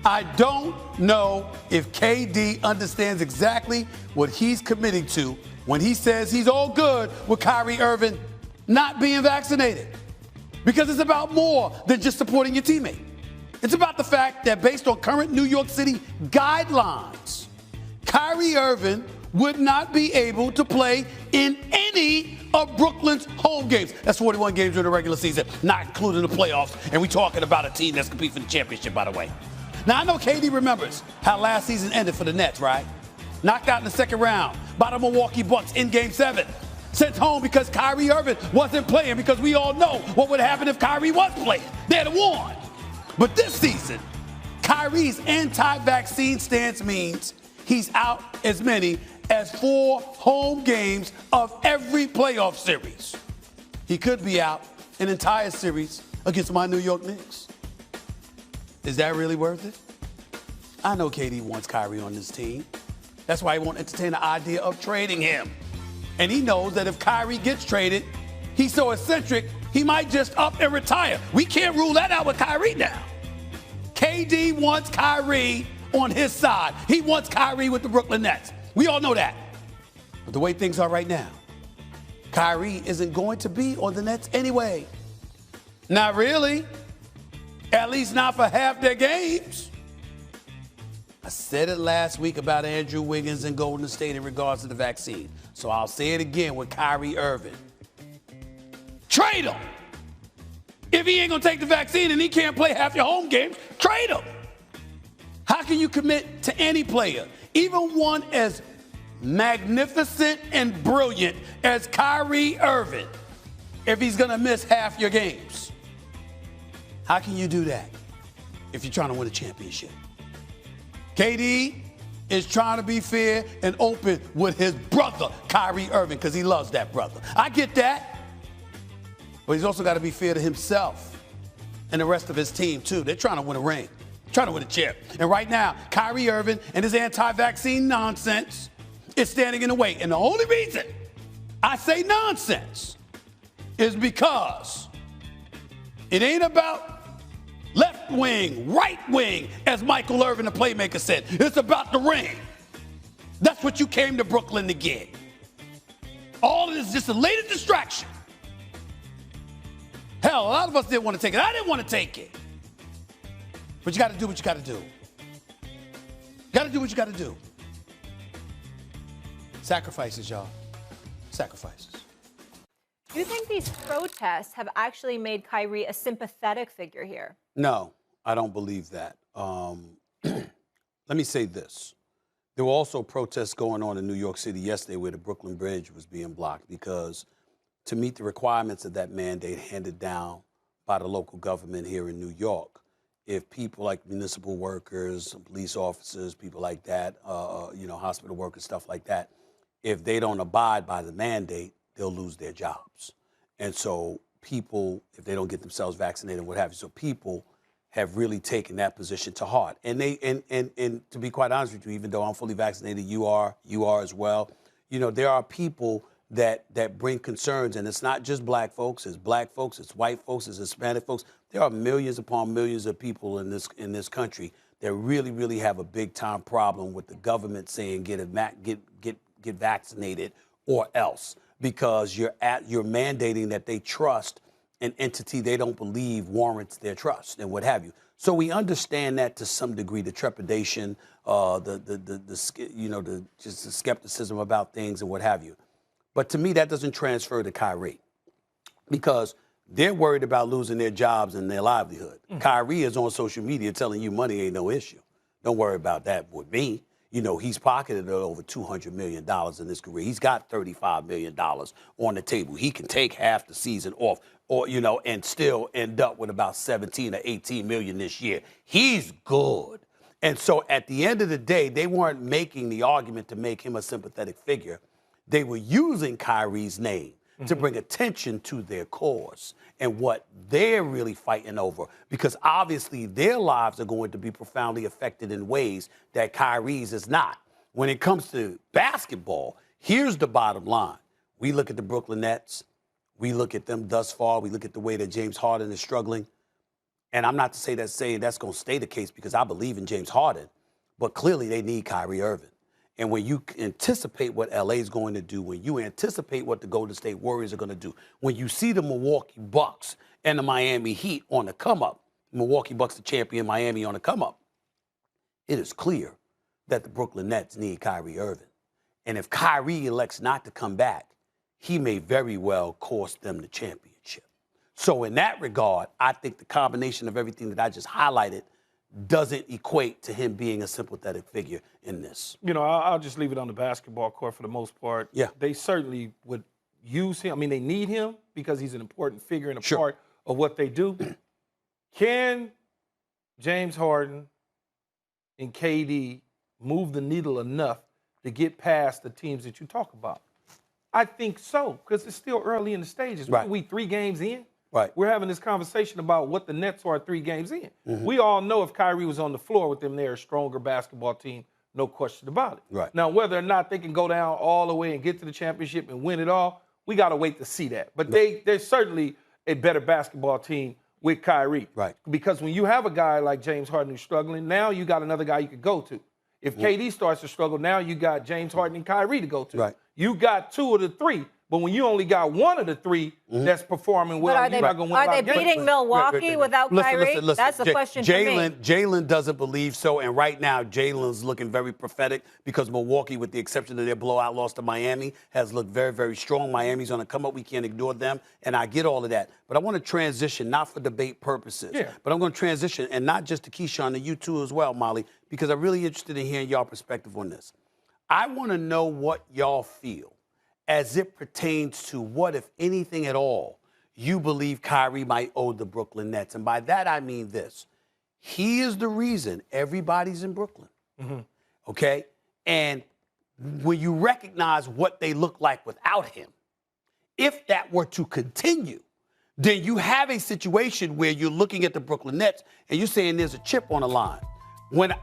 I don't know if KD understands exactly what he's committing to when he says he's all good with Kyrie Irving not being vaccinated. Because it's about more than just supporting your teammate. It's about the fact that based on current New York City guidelines, Kyrie Irving would not be able to play in any of Brooklyn's home games. That's 41 games during the regular season, not including the playoffs. And we're talking about a team that's competing for the championship, by the way. Now, I know KD remembers how last season ended for the Nets, right? Knocked out in the second round by the Milwaukee Bucks in Game 7. Sent home because Kyrie Irving wasn't playing, because we all know what would happen if Kyrie was playing. They'd have won. But this season, Kyrie's anti-vaccine stance means he's out as many as 4 home games of every playoff series. He could be out an entire series against my New York Knicks. Is that really worth it? I know KD wants Kyrie on this team. That's why he won't entertain the idea of trading him. And he knows that if Kyrie gets traded, he's so eccentric, he might just up and retire. We can't rule that out with Kyrie now. KD wants Kyrie on his side. He wants Kyrie with the Brooklyn Nets. We all know that. But the way things are right now, Kyrie isn't going to be on the Nets anyway. Not really. At least not for half their games. I said it last week about Andrew Wiggins and Golden State in regards to the vaccine. So I'll say it again with Kyrie Irving. Trade him. If he ain't going to take the vaccine and he can't play half your home games, trade him. How can you commit to any player, even one as magnificent and brilliant as Kyrie Irving, if he's going to miss half your games? How can you do that if you're trying to win a championship? KD is trying to be fair and open with his brother, Kyrie Irving, because he loves that brother. I get that. But he's also got to be fair to himself and the rest of his team, too. They're trying to win a ring, trying to win a chip. And right now, Kyrie Irving and his anti-vaccine nonsense is standing in the way. And the only reason I say nonsense is because it ain't about left wing, right wing, as Michael Irvin, the playmaker, said. It's about the ring. That's what you came to Brooklyn to get. All of this is just the latest distraction. Hell, a lot of us didn't want to take it. I didn't want to take it. But you got to do what you got to do. Got to do what you got to do. Sacrifices, y'all. Sacrifices. Do you think these protests have actually made Kyrie a sympathetic figure here? No, I don't believe that. Let me say this. There were also protests going on in New York City yesterday where the Brooklyn Bridge was being blocked because to meet the requirements of that mandate handed down by the local government here in New York, if people like municipal workers, police officers, people like that, hospital workers, stuff like that, if they don't abide by the mandate, they'll lose their jobs. And so people, if they don't get themselves vaccinated, what have you, so people have really taken that position to heart. And and to be quite honest with you, even though I'm fully vaccinated, you are as well. You know, there are people that bring concerns, and it's not just black folks, it's white folks, it's Hispanic folks. There are millions upon millions of people in this country that really have a big time problem with the government saying get vaccinated or else, because you're mandating that they trust an entity they don't believe warrants their trust and what have you. So we understand that to some degree, the trepidation, the skepticism about things and what have you. But to me, that doesn't transfer to Kyrie because they're worried about losing their jobs and their livelihood. Kyrie is on social media telling you money ain't no issue. Don't worry about that with me. You know, he's pocketed over $200 million in his career. He's got $35 million on the table. He can take half the season off and still end up with about 17 or 18 million this year. He's good. And so at the end of the day, they weren't making the argument to make him a sympathetic figure. They were using Kyrie's name to bring attention to their cause and what they're really fighting over, because obviously their lives are going to be profoundly affected in ways that Kyrie's is not. When it comes to basketball, here's the bottom line. We look at the Brooklyn Nets. We look at them thus far. We look at the way that James Harden is struggling. And I'm not to say that's going to stay the case because I believe in James Harden, but clearly they need Kyrie Irving. And when you anticipate what LA is going to do, when you anticipate what the Golden State Warriors are going to do, when you see the Milwaukee Bucks and the Miami Heat on the come up, Milwaukee Bucks the champion, Miami on the come up, it is clear that the Brooklyn Nets need Kyrie Irving. And if Kyrie elects not to come back, he may very well cost them the championship. So in that regard, I think the combination of everything that I just highlighted doesn't equate to him being a sympathetic figure in this. You know, I'll just leave it on the basketball court for the most part. Yeah. They certainly would use him. I mean, they need him because he's an important figure and a Sure. part of what they do. Can James Harden and KD move the needle enough to get past the teams that you talk about? I think so, because it's still early in the stages. Right. We 3 games in. Right. We're having this conversation about what the Nets are 3 games in. We all know if Kyrie was on the floor with them, they're a stronger basketball team, no question about it. Right. Now, whether or not they can go down all the way and get to the championship and win it all, we got to wait to see that. But they're certainly a better basketball team with Kyrie. Right. Because when you have a guy like James Harden who's struggling, now you got another guy you could go to. If KD starts to struggle, now you got James Harden and Kyrie to go to. Right. You got 2 of the 3. But when you only got 1 of the 3 that's performing well, But you're not going to win a lot are they of games. beating Milwaukee without Kyrie? Listen. That's the question for me. Jalen doesn't believe so, and right now Jalen's looking very prophetic because Milwaukee, with the exception of their blowout loss to Miami, has looked very, very strong. Miami's on the come up. We can't ignore them, and I get all of that. But I want to transition, not for debate purposes, but I'm going to transition, and not just to Keyshawn, to you too as well, Molly, because I'm really interested in hearing y'all perspective on this. I want to know what y'all feel as it pertains to what, if anything at all, you believe Kyrie might owe the Brooklyn Nets. And by that, I mean this. He is the reason everybody's in Brooklyn, okay? And when you recognize what they look like without him, if that were to continue, then you have a situation where you're looking at the Brooklyn Nets and you're saying there's a chip on the line. When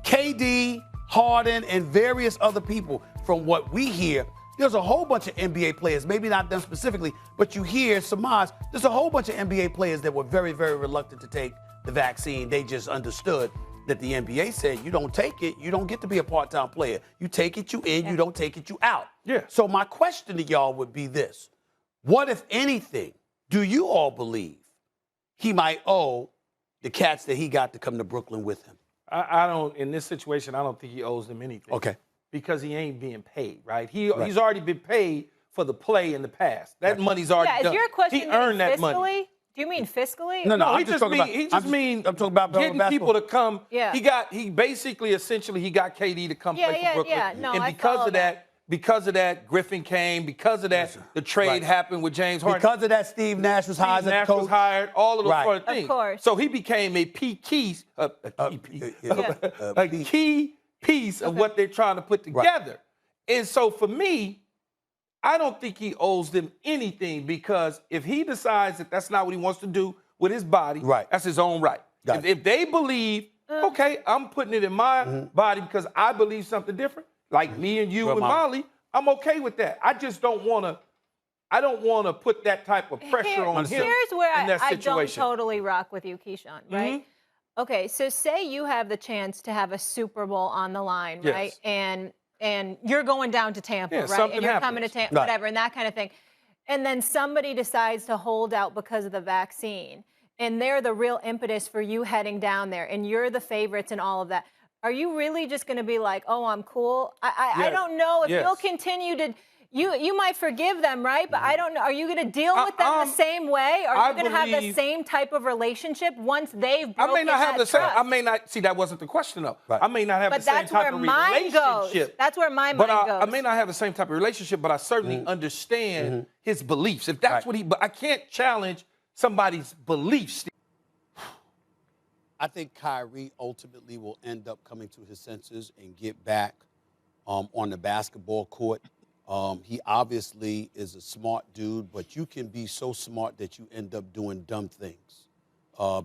KD, Harden, and various other people, from what we hear, there's a whole bunch of NBA players, maybe not them specifically, but you hear surmise, there's a whole bunch of NBA players that were very, very reluctant to take the vaccine. They just understood that the NBA said, you don't take it, you don't get to be a part-time player. You take it, you in, you don't take it, you out. Yeah. So my question to y'all would be this. What, if anything, do you all believe he might owe the cats that he got to come to Brooklyn with him? I don't, in this situation, I don't think he owes them anything. Okay. Because he ain't being paid, right? He's already been paid for the play in the past. That money's already done. Is your question he earned that money. Do you mean fiscally? No, he just mean I'm talking about getting people to come. Yeah. He basically essentially he got KD to come play for Brooklyn. Yeah. No, and I because of that, Griffin came. Because of that, the trade happened with James Harden. Because of that, Steve Nash was hired as coach. Was hired. All of those sort of things. Of course. So he became a key piece of what they're trying to put together. Right. And so for me, I don't think he owes them anything because if he decides that that's not what he wants to do with his body, that's his own right. If they believe, okay, I'm putting it in my body because I believe something different, like me and you and Molly, I'm okay with that. I just don't want to put that type of pressure on him. Here's where in that I situation. don't totally rock with you, Keyshawn, right? Okay, so say you have the chance to have a Super Bowl on the line, right? And you're going down to Tampa, right? And you're coming to Tampa, whatever, and that kind of thing. And then somebody decides to hold out because of the vaccine. And they're the real impetus for you heading down there. And you're the favorites and all of that. Are you really just going to be like, oh, I'm cool? I don't know if you'll continue to... You might forgive them, right? But I don't know. Are you going to deal with them the same way? Are you going to have the same type of relationship once they've broken I may not have the same. trust? I may not. See, that wasn't the question, though. I may not have the same type of relationship. That's where my mind goes. I may not have the same type of relationship, but I certainly understand his beliefs. If that's what he... But I can't challenge somebody's beliefs. I think Kyrie ultimately will end up coming to his senses and get back on the basketball court. He obviously is a smart dude, but you can be so smart that you end up doing dumb things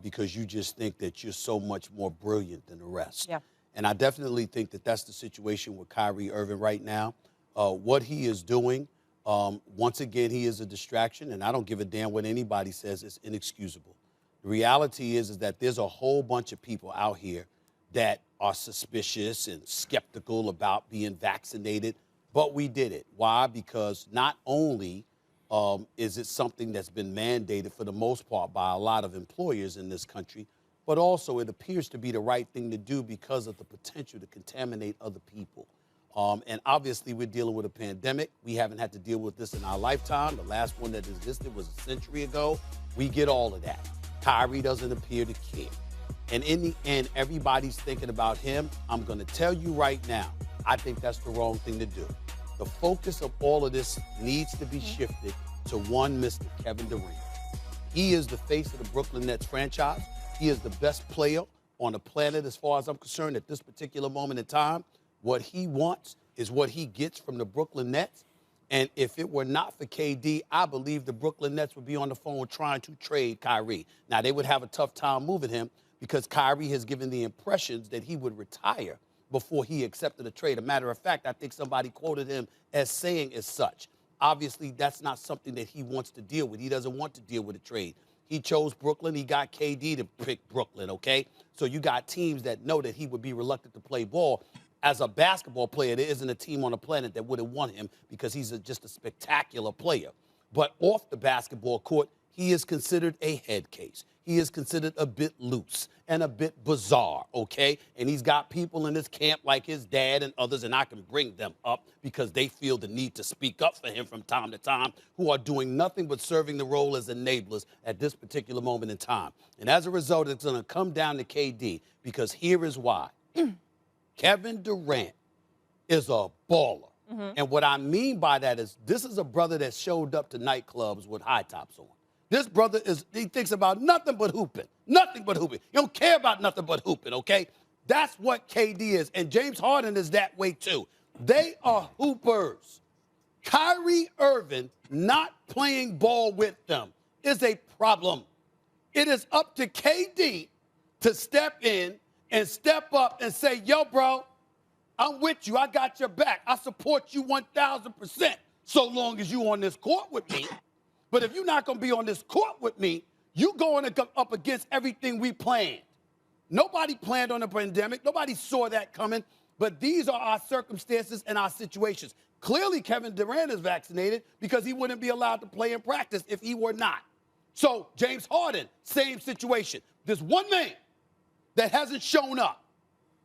because you just think that you're so much more brilliant than the rest. Yeah. And I definitely think that that's the situation with Kyrie Irving right now. What he is doing, once again, he is a distraction, and I don't give a damn what anybody says. It's inexcusable. The reality is that there's a whole bunch of people out here that are suspicious and skeptical about being vaccinated, but we did it. Why? Because not only is it something that's been mandated for the most part by a lot of employers in this country, but also it appears to be the right thing to do because of the potential to contaminate other people. And obviously, we're dealing with a pandemic. We haven't had to deal with this in our lifetime. The last one that existed was a century ago. We get all of that. Kyrie doesn't appear to care. And in the end, everybody's thinking about him. I'm going to tell you right now, I think that's the wrong thing to do. The focus of all of this needs to be shifted to one Mr. Kevin Durant. He is the face of the Brooklyn Nets franchise. He is the best player on the planet as far as I'm concerned at this particular moment in time. What he wants is what he gets from the Brooklyn Nets. And if it were not for KD, I believe the Brooklyn Nets would be on the phone trying to trade Kyrie. Now, they would have a tough time moving him because Kyrie has given the impressions that he would retire before he accepted a trade. A matter of fact, I think somebody quoted him as saying as such. Obviously, that's not something that he wants to deal with. He doesn't want to deal with a trade. He chose Brooklyn. He got KD to pick Brooklyn, okay? So you got teams that know that he would be reluctant to play ball. As a basketball player, there isn't a team on the planet that wouldn't want him because he's just a spectacular player. But off the basketball court, he is considered a head case. He is considered a bit loose and a bit bizarre, okay? And he's got people in his camp like his dad and others, and I can bring them up because they feel the need to speak up for him from time to time, who are doing nothing but serving the role as enablers at this particular moment in time. And as a result, it's going to come down to KD because here is why. Kevin Durant is a baller. And what I mean by that is this is a brother that showed up to nightclubs with high tops on. This brother he thinks about nothing but hooping. Nothing but hooping. He don't care about nothing but hooping, okay? That's what KD is. And James Harden is that way too. They are hoopers. Kyrie Irving not playing ball with them is a problem. It is up to KD to step in and step up and say, yo, bro, I'm with you. I got your back. I support you 1,000% so long as you on this court with me. But if you're not going to be on this court with me, you going to come up against everything we planned. Nobody planned on a pandemic. Nobody saw that coming. But these are our circumstances and our situations. Clearly, Kevin Durant is vaccinated because he wouldn't be allowed to play in practice if he were not. So James Harden, same situation. There's one man that hasn't shown up,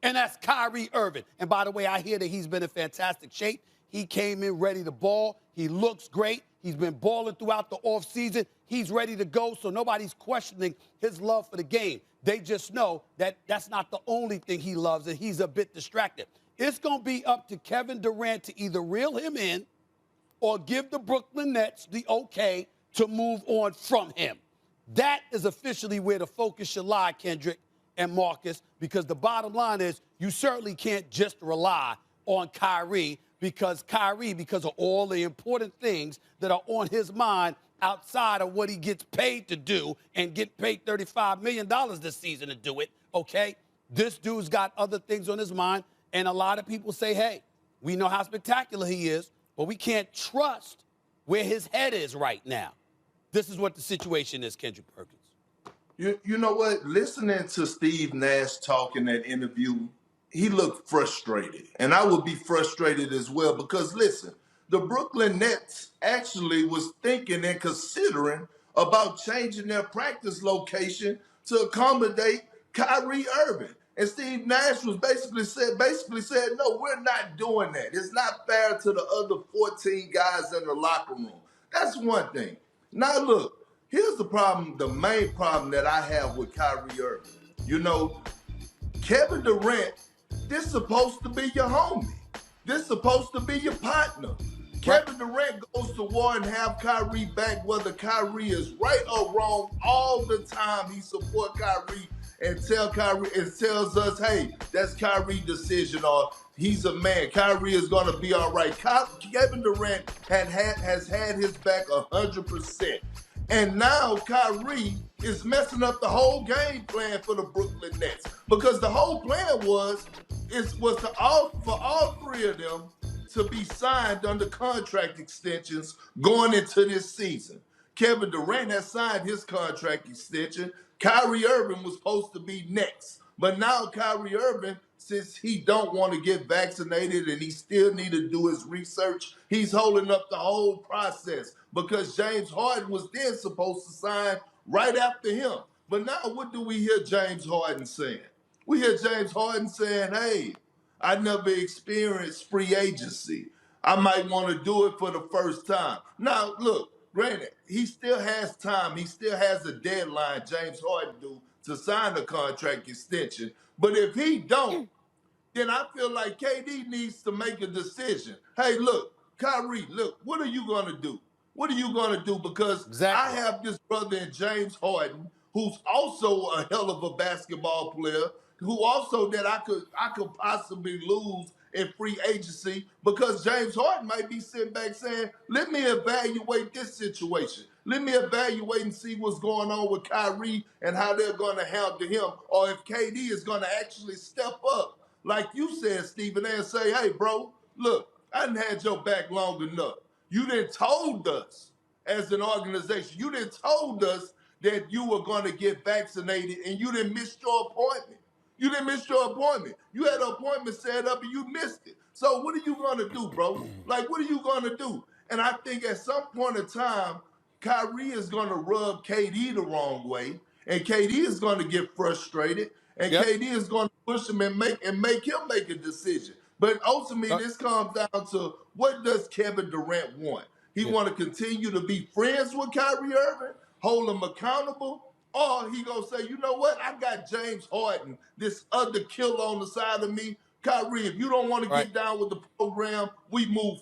and that's Kyrie Irving. And by the way, I hear that he's been in fantastic shape. He came in ready to ball. He looks great. He's been balling throughout the offseason. He's ready to go, so nobody's questioning his love for the game. They just know that that's not the only thing he loves, and he's a bit distracted. It's going to be up to Kevin Durant to either reel him in or give the Brooklyn Nets the okay to move on from him. That is officially where the focus should lie, Kendrick and Marcus, because the bottom line is you certainly can't just rely on Kyrie because of all the important things that are on his mind outside of what he gets paid to do and get paid $35 million this season to do it, okay? This dude's got other things on his mind, and a lot of people say, hey, we know how spectacular he is, but we can't trust where his head is right now. This is what the situation is, Kendrick Perkins. You know what? Listening to Steve Nash talk in that interview, he looked frustrated. And I would be frustrated as well because, listen, the Brooklyn Nets actually was thinking and considering about changing their practice location to accommodate Kyrie Irving. And Steve Nash was basically said, no, we're not doing that. It's not fair to the other 14 guys in the locker room. That's one thing. Now, look. Here's the problem, the main problem that I have with Kyrie Irving. You know, Kevin Durant, this is supposed to be your homie. This is supposed to be your partner. Kevin Durant goes to war and have Kyrie back, whether Kyrie is right or wrong. All the time he supports Kyrie and tells us, hey, that's Kyrie's decision, or he's a man. Kyrie is going to be all right. Kevin Durant has had his back 100%. And now Kyrie is messing up the whole game plan for the Brooklyn Nets because the whole plan was for all three of them to be signed under contract extensions going into this season. Kevin Durant has signed his contract extension. Kyrie Irving was supposed to be next. But now Kyrie Irving, since he don't want to get vaccinated and he still need to do his research, he's holding up the whole process because James Harden was then supposed to sign right after him. But now what do we hear James Harden saying? We hear James Harden saying, hey, I never experienced free agency. I might want to do it for the first time. Now, look, granted, he still has time. He still has a deadline, James Harden do, to sign a contract extension. But if he don't, then I feel like KD needs to make a decision. Hey, look, Kyrie, look, what are you going to do? What are you going to do? Because I have this brother in James Harden, who's also a hell of a basketball player, who also that I could possibly lose in free agency because James Harden might be sitting back saying, let me evaluate this situation. Let me evaluate and see what's going on with Kyrie and how they're going to handle him, or if KD is going to actually step up, like you said, Stephen, and say, hey, bro, look, I done had your back long enough. You done told us as an organization, you done told us that you were going to get vaccinated and you didn't miss your appointment. You didn't miss your appointment. You had an appointment set up and you missed it. So what are you going to do, bro? Like, what are you going to do? And I think at some point in time, Kyrie is going to rub KD the wrong way, and KD is going to get frustrated, and KD is going to push him and make him make a decision. But ultimately, this comes down to what does Kevin Durant want? He want to continue to be friends with Kyrie Irving, hold him accountable, or he gonna say, you know what? I got James Harden, this other killer on the side of me. Kyrie, if you don't want to get down with the program, we move